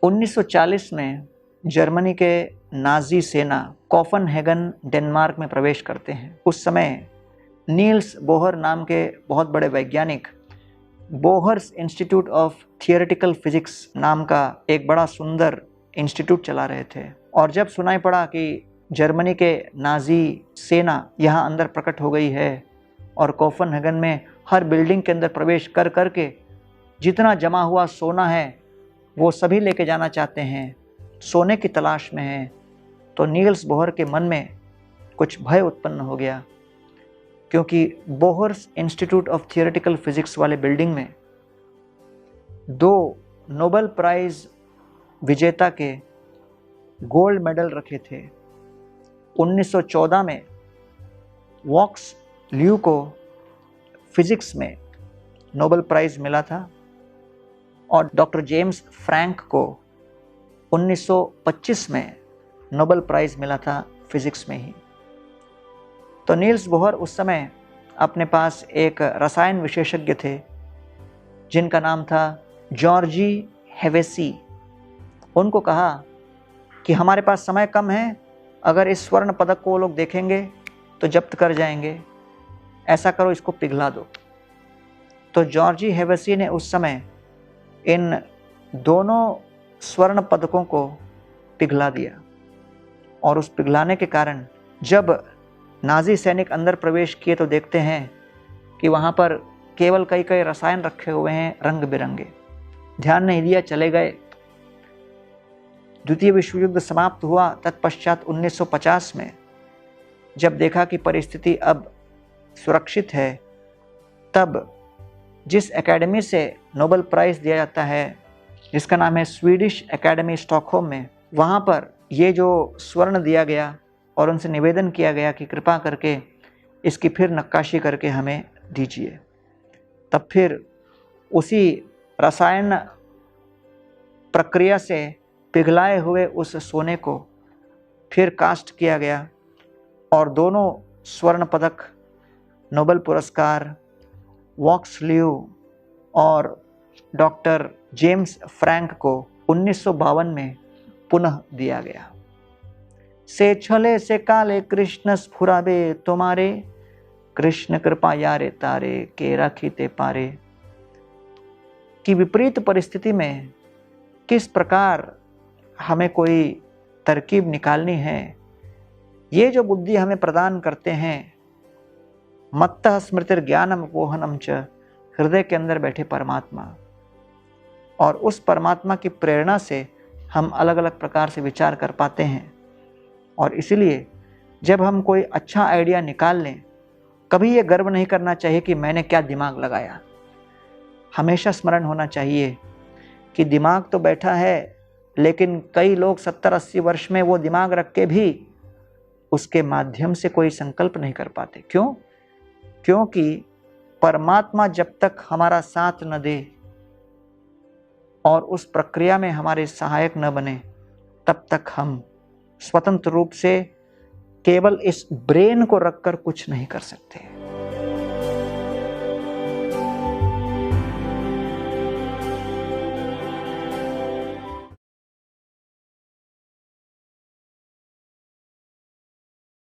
1940 में जर्मनी के नाजी सेना कोपेनहेगन डेनमार्क में प्रवेश करते हैं। उस समय नील्स बोहर नाम के बहुत बड़े वैज्ञानिक Bohr's institute of theoretical physics नाम का एक बड़ा सुंदर इंस्टीट्यूट चला रहे थे। और जब सुनाई पड़ा कि जर्मनी के नाजी सेना यहाँ अंदर प्रकट हो गई है और कोपेनहेगन में हर बिल्डिंग के अंदर प्रवेश कर करके जितना जमा हुआ सोना है वो सभी लेके जाना चाहते हैं, सोने की तलाश में हैं, तो नील्स बोहर के मन में कुछ भय उत्पन्न हो गया, क्योंकि Bohr's institute of theoretical physics वाले बिल्डिंग में 2 नोबेल प्राइज विजेता के गोल्ड मेडल रखे थे। 1914 में वॉक्स ल्यू को फिजिक्स में नोबेल प्राइज मिला था और डॉक्टर जेम्स फ्रैंक को 1925 में नोबेल प्राइज मिला था फिजिक्स में ही। तो नील्स बोहर उस समय अपने पास एक रसायन विशेषज्ञ थे जिनका नाम था जॉर्जी हेवेसी। उनको कहा कि हमारे पास समय कम है, अगर इस स्वर्ण पदक को वो लोग देखेंगे तो जब्त कर जाएंगे, ऐसा करो इसको पिघला दो। तो जॉर्जी हेवेसी ने उस समय इन दोनों स्वर्ण पदकों को पिघला दिया और उस पिघलाने के कारण जब नाजी सैनिक अंदर प्रवेश किए तो देखते हैं कि वहाँ पर केवल कई कई रसायन रखे हुए हैं रंग बिरंगे। ध्यान नहीं दिया, चले गए। द्वितीय विश्व युद्ध समाप्त हुआ। तत्पश्चात 1950 में जब देखा कि परिस्थिति अब सुरक्षित है, तब जिस एकेडमी से नोबेल प्राइज़ दिया जाता है, जिसका नाम है स्वीडिश एकेडमी स्टॉकहोम में, वहाँ पर ये जो स्वर्ण दिया गया और उनसे निवेदन किया गया कि कृपा करके इसकी फिर नक्काशी करके हमें दीजिए। तब फिर उसी रसायन प्रक्रिया से पिघलाए हुए उस सोने को फिर कास्ट किया गया और दोनों स्वर्ण पदक, नोबेल पुरस्कार वॉक्स ल्यू और डॉक्टर जेम्स फ्रैंक को 1952 में पुनः दिया गया। से छले से काले कृष्ण स्फुराबे तुम्हारे, कृष्ण कृपा यारे तारे के रखीते पारे। कि विपरीत परिस्थिति में किस प्रकार हमें कोई तरकीब निकालनी है, ये जो बुद्धि हमें प्रदान करते हैं। मत्तः स्मृतिर ज्ञानम पोहनम च, हृदय के अंदर बैठे परमात्मा, और उस परमात्मा की प्रेरणा से हम अलग अलग प्रकार से विचार कर पाते हैं। और इसलिए जब हम कोई अच्छा आइडिया निकाल लें, कभी ये गर्व नहीं करना चाहिए कि मैंने क्या दिमाग लगाया। हमेशा स्मरण होना चाहिए कि दिमाग तो बैठा है, लेकिन कई लोग 70-80 वर्ष में वो दिमाग रख के भी उसके माध्यम से कोई संकल्प नहीं कर पाते। क्यों? क्योंकि परमात्मा जब तक हमारा साथ न दे और उस प्रक्रिया में हमारे सहायक न बने, तब तक हम स्वतंत्र रूप से केवल इस ब्रेन को रखकर कुछ नहीं कर सकते।